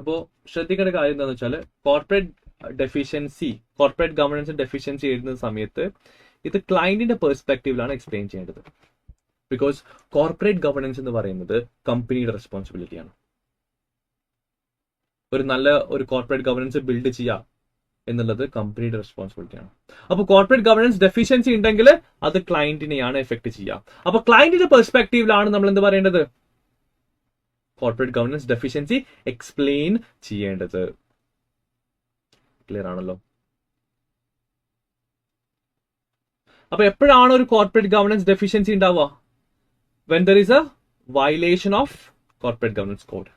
അപ്പോൾ ശ്രദ്ധിക്കേണ്ട കാര്യം എന്താണെന്ന് വെച്ചാൽ കോർപ്പറേറ്റ് ഗവർണൻസ് ഡെഫിഷ്യൻസി എഴുതുന്ന സമയത്ത് ഇത് ക്ലയന്റിന്റെ പെർസ്പെക്റ്റീവിലാണ് എക്സ്പ്ലെയിൻ ചെയ്യേണ്ടത്. ബിക്കോസ് കോർപ്പറേറ്റ് ഗവർണൻസ് എന്ന് പറയുന്നത് കമ്പനിയുടെ റെസ്പോൺസിബിലിറ്റിയാണ്. ഒരു നല്ല ഒരു കോർപ്പറേറ്റ് ഗവർണൻസ് ബിൽഡ് ചെയ്യുക എന്നുള്ളത് കമ്പനിയുടെ റെസ്പോൺസിബിലിറ്റിയാണ്. അപ്പോൾ കോർപ്പറേറ്റ് ഗവർണൻസ് ഡെഫിഷ്യൻസി ഉണ്ടെങ്കിൽ അത് ക്ലയന്റിനെയാണ് എഫക്ട് ചെയ്യുക. അപ്പൊ ക്ലയന്റിന്റെ പെർസ്പെക്റ്റീവിലാണ് നമ്മൾ എന്ത് പറയേണ്ടത്? കോർപ്പറേറ്റ് ഗവർണൻസ് ഡെഫിഷ്യൻസി എക്സ്പ്ലെയിൻ ചെയ്യേണ്ടത്. ക്ലിയർ ആണല്ലോ? അപ്പൊ എപ്പോഴാണ് ഒരു കോർപ്പറേറ്റ് ഗവർണൻസ് ഡെഫിഷ്യൻസി ഉണ്ടാവുക? when there is a violation of corporate governance code.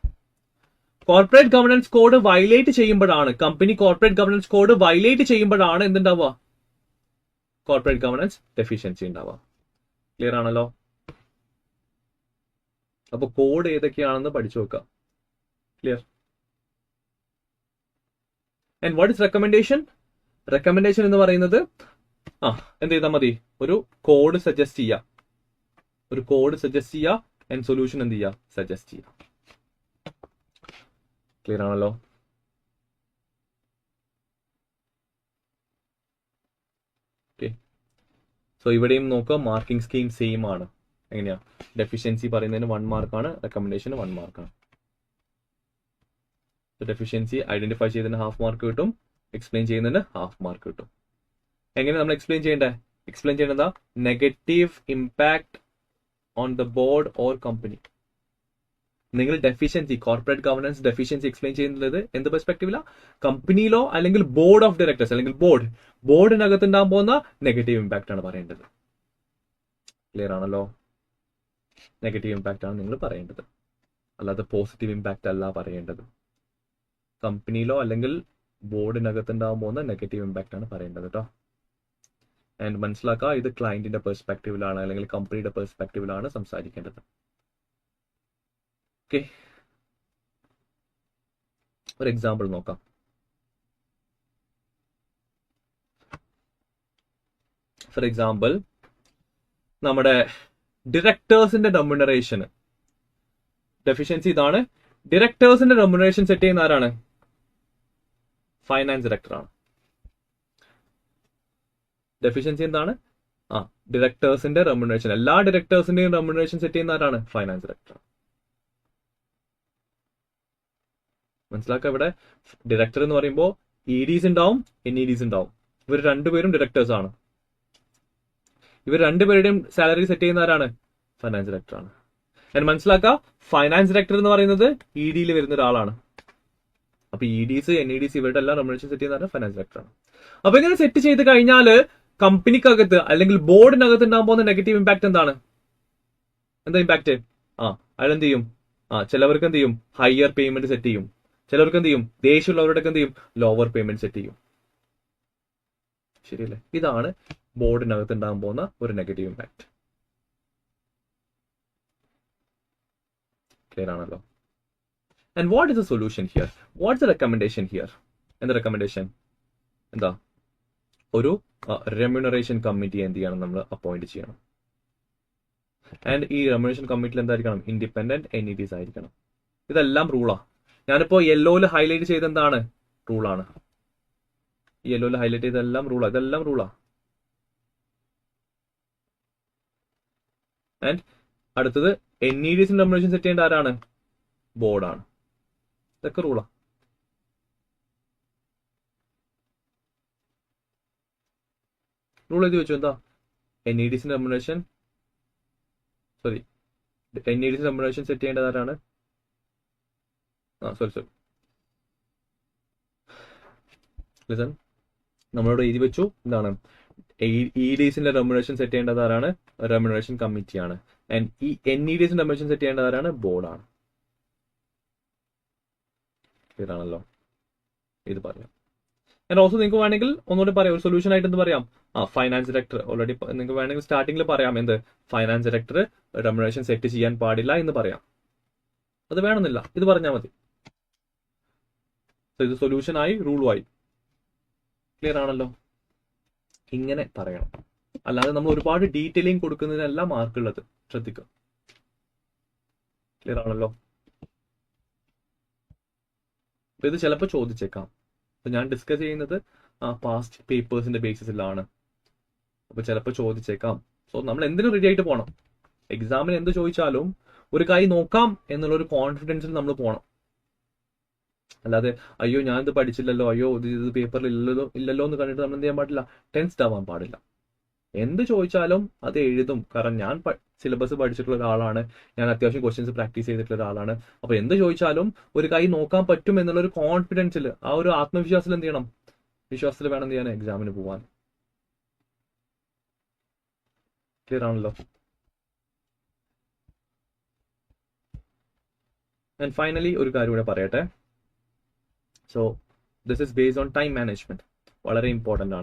Corporate governance code violate ചെയ്യുമ്പോഴാണ്, company corporate governance code violate ചെയ്യുമ്പോഴാണ് എന്തുണ്ടാവുക? കോർപ്പറേറ്റ് ഗവർണൻസ് ഡെഫിഷ്യൻസി ഉണ്ടാവുക. ക്ലിയർ ആണല്ലോ? അപ്പൊ കോഡ് ഏതൊക്കെയാണെന്ന് പഠിച്ചു വെക്കുക. Clear? And what is recommendation? Recommendation എന്ന് പറയുന്നത് എന്ത് ചെയ്താൽ മതി? ഒരു കോഡ് സജസ്റ്റ് ചെയ്യുക. ഒരു കോഡ് സജസ്റ്റ് ചെയ്യുക ആൻഡ് സൊല്യൂഷൻ എന്ത് ചെയ്യുക? സജസ്റ്റ് ചെയ്യുക. ക്ലിയർ ആണല്ലോ? ഓക്കെ. സോ ഇവിടെയും നോക്കുക, മാർക്കിംഗ് സ്കീം സെയിം ആണ്. എങ്ങനെയാ? ഡെഫിഷ്യൻസി പറയുന്നതിന് 1 മാർക്കാണ്, റെക്കമെൻഡേഷന് 1 മാർക്കാണ്. ഡെഫിഷ്യൻസി ഐഡന്റിഫൈ ചെയ്തതിന് 1/2 മാർക്ക് കിട്ടും, എക്സ്പ്ലെയിൻ ചെയ്യുന്നതിന് 1/2 മാർക്ക് കിട്ടും. എങ്ങനെ നമ്മൾ എക്സ്പ്ലെയിൻ ചെയ്യേണ്ടേ? എക്സ്പ്ലെയിൻ ചെയ്യേണ്ടതാ negative impact on the board or company. നിങ്ങൾ deficiency, corporate governance deficiency explain ചെയ്യുന്നത് എന്ത് പെർസ്പെക്റ്റീവിലാ? കമ്പനിയിലോ അല്ലെങ്കിൽ ബോർഡ് ഓഫ് ഡയറക്ടേഴ്സ് അല്ലെങ്കിൽ ബോർഡിനകത്ത് ഉണ്ടാകാൻ പോകുന്ന നെഗറ്റീവ് ഇമ്പാക്ട് ആണ് പറയേണ്ടത്. ക്ലിയർ ആണല്ലോ? നെഗറ്റീവ് ഇമ്പാക്ട് ആണ് നിങ്ങൾ പറയേണ്ടത്, അല്ലാതെ പോസിറ്റീവ് ഇമ്പാക്ട് അല്ല പറയേണ്ടത്. കമ്പനിയിലോ അല്ലെങ്കിൽ ബോർഡിനകത്ത് ഉണ്ടാകാൻ പോകുന്ന നെഗറ്റീവ് ഇമ്പാക്ട് ആണ് പറയേണ്ടത് കേട്ടോ. ആൻഡ് മനസ്സിലാക്കുക, ഇത് ക്ലയന്റിന്റെ പെർസ്പെക്റ്റീവിലാണ് അല്ലെങ്കിൽ കമ്പനിയുടെ പെർസ്പെക്റ്റീവിലാണ് സംസാരിക്കേണ്ടത്. ഓക്കെ, ഒരു എക്സാമ്പിൾ നോക്കാം. ഫോർ എക്സാമ്പിൾ, നമ്മുടെ ഡയറക്ടേഴ്സിന്റെ റെമ്യൂണറേഷന് ഡെഫിഷ്യൻസി ഇതാണ്. ഡയറക്ടേഴ്സിന്റെ റെമ്യൂണറേഷൻ സെറ്റ് ചെയ്യുന്ന ആരാണ്? ഫൈനാൻസ് ഡയറക്ടറാണ്. ഡെഫിഷ്യൻസി എന്താണ്? ഡയറക്ടേഴ്സിന്റെ റെമ്യൂണറേഷൻ, എല്ലാ ഡയറക്ടേഴ്സിന്റെയും റെമ്യൂണറേഷൻ സെറ്റ് ചെയ്യുന്ന ആരാണ്? Finance director. മനസ്സിലാക്കുക, ഇവിടെ ഡയറക്ടർ എന്ന് പറയുമ്പോൾ EDs ഉണ്ടാവും, NEDs ഉണ്ടാവും. ഇവർ രണ്ടുപേരും ഡയറക്ടേഴ്സ് ആണ്. ഇവർ രണ്ടുപേരുടെയും സാലറി സെറ്റ് ചെയ്യുന്ന ആരാണ്? ഫൈനാൻസ് ഡയറക്ടർ ആണ്. ഞാൻ മനസ്സിലാക്കുക, ഫൈനാൻസ് ഡയറക്ടർ എന്ന് പറയുന്നത് EDയിൽ വരുന്ന ഒരാളാണ്. അപ്പൊ EDs, NEDs ഇവരുടെ എല്ലാം റെമ്യൂണറേഷൻ സെറ്റ് ചെയ്യുന്ന ഫൈനാൻസ് ഡയറക്ടർ ആണ്. അപ്പൊ ഇങ്ങനെ സെറ്റ് ചെയ്ത് കഴിഞ്ഞാല് കമ്പനിക്കകത്ത് അല്ലെങ്കിൽ ബോർഡിനകത്ത് ഉണ്ടാകാൻ പോകുന്ന നെഗറ്റീവ് ഇമ്പാക്ട് എന്താണ്? എന്താ ഇമ്പാക്ട്? അയാളെന്ത് ചെയ്യും? ചിലവർക്ക് എന്ത് ചെയ്യും? ഹയർ പേയ്മെന്റ് സെറ്റ് ചെയ്യും. ചിലവർക്ക് എന്ത് ചെയ്യും? ദേഷ്യമുള്ളവരുടെയൊക്കെ എന്ത് ചെയ്യും? ലോവർ പേയ്മെന്റ് സെറ്റ് ചെയ്യും. ശരിയല്ലേ? ഇതാണ് ബോർഡിനകത്ത് ഉണ്ടാകാൻ പോകുന്ന ഒരു നെഗറ്റീവ് ഇമ്പാക്ട്. ക്ലിയർ ആണല്ലോ? And what is the solution here? What's the recommendation here? എന്താ റെക്കമെൻഡേഷൻ? എന്താ? ഒരു റെമ്യൂണറേഷൻ കമ്മിറ്റി എന്ത് ചെയ്യണം? നമ്മൾ അപ്പോയിന്റ് ചെയ്യണം. ആൻഡ് ഈ റെമ്യൂണറേഷൻ കമ്മിറ്റിയിൽ എന്തായിരിക്കണം? ഇൻഡിപെൻഡന്റ് NEDs ആയിരിക്കണം. ഇതെല്ലാം റൂളാ. ഞാനിപ്പോ യെല്ലോയിൽ ഹൈലൈറ്റ് ചെയ്ത എന്താണ്? റൂളാണ്. ഈ യെല്ലോയിൽ ഹൈലൈറ്റ് ചെയ്തെല്ലാം റൂളാ. ഇതെല്ലാം റൂളാ. ആൻഡ് അടുത്തത് NEDs റെമ്യൂണറേഷൻ സെറ്റ് ചെയ്യേണ്ട ആരാണ്? ബോർഡാണ്. ഇതൊക്കെ റൂളാ. റൂൾ എഴുതി വെച്ചു. എന്താ? NEDs റെമ്യൂണറേഷൻ സെറ്റ് ചെയ്യേണ്ടത് ആരാണ്? ലിസൺ, നമ്മളോട് എഴുതി വെച്ചു. എന്താണ്? EDs റെമ്യൂണറേഷൻ സെറ്റ് ചെയ്യേണ്ടത് ആരാണ്? റെമ്യൂണറേഷൻ കമ്മിറ്റിയാണ്. ആൻഡ് ഈ NEDs റെമ്യൂണറേഷൻ സെറ്റ് ചെയ്യേണ്ടത് ആരാണ്? ബോർഡാണ്. ക്ലിയർ ആണല്ലോ? ഇത് പറയാം. ആൻഡ് ഓൾസോ നിങ്ങൾക്ക് വേണമെങ്കിൽ ഒന്നുകൂടി പറയാം, ഒരു സൊല്യൂഷൻ ആയിട്ട് എന്ത് പറയാം? ഫൈനാൻസ് ഡയറക്ടർ ഓൾറെഡി നിങ്ങൾക്ക് വേണമെങ്കിൽ സ്റ്റാർട്ടിംഗിൽ പറയാം. എന്ത്? ഫൈനാൻസ് ഡയറക്ടർ റെമ്യൂണറേഷൻ സെറ്റ് ചെയ്യാൻ പാടില്ല എന്ന് പറയാം. അത് വേണമെന്നില്ല, ഇത് പറഞ്ഞാൽ മതി. ഇത് സൊല്യൂഷൻ ആയി, റൂളുമായി. ക്ലിയർ ആണല്ലോ? ഇങ്ങനെ പറയണം, അല്ലാതെ നമ്മൾ ഒരുപാട് ഡീറ്റെയിലിംഗ് കൊടുക്കുന്നതിനല്ല മാർക്കുള്ളത്. ശ്രദ്ധിക്കുക. ക്ലിയർ ആണല്ലോ? അപ്പോൾ ഇത് ചിലപ്പോൾ ചോദിച്ചേക്കാം. അപ്പോൾ ഞാൻ ഡിസ്കസ് ചെയ്യുന്നത് പാസ്റ്റ് പേപ്പേഴ്സിന്റെ ബേസിസിലാണ്. അപ്പോൾ ചിലപ്പോൾ ചോദിച്ചേക്കാം. സോ നമ്മൾ എന്തിനും റെഡി ആയിട്ട് പോകണം. എക്സാമിന് എന്ത് ചോദിച്ചാലും ഒരു കൈ നോക്കാം എന്നുള്ളൊരു കോൺഫിഡൻസിൽ നമ്മൾ പോകണം. അല്ലാതെ അയ്യോ ഞാനിത് പഠിച്ചില്ലല്ലോ, അയ്യോ ഇത് പേപ്പറിൽ ഇല്ലല്ലോ എന്ന് കണ്ടിട്ട് നമ്മൾ എന്ത് ചെയ്യാൻ പാടില്ല, ടെൻസ്ഡ് ആവാൻ പാടില്ല. എന്ത് ചോദിച്ചാലും അത് എഴുതും. കാരണം ഞാൻ സിലബസ് പഠിച്ചിട്ടുള്ള ഒരാളാണ്, ഞാൻ അത്യാവശ്യം ക്വസ്റ്റ്യൻസ് പ്രാക്ടീസ് ചെയ്തിട്ടുള്ള ഒരാളാണ്. അപ്പൊ എന്ത് ചോദിച്ചാലും ഒരു കൈ നോക്കാൻ പറ്റും എന്നുള്ളൊരു കോൺഫിഡൻസിൽ, ആ ഒരു ആത്മവിശ്വാസത്തിൽ എന്ത് ചെയ്യണം, വിശ്വാസത്തിൽ വേണം എന്ത് ചെയ്യാൻ എക്സാമിന് പോവാൻ. ക്ലിയർ ആണല്ലോ? ആൻഡ് ഫൈനലി ഒരു കാര്യം കൂടെ പറയട്ടെ. So this is based on time management. വളരെ ഇമ്പോർട്ടൻ്റ് ആണ്.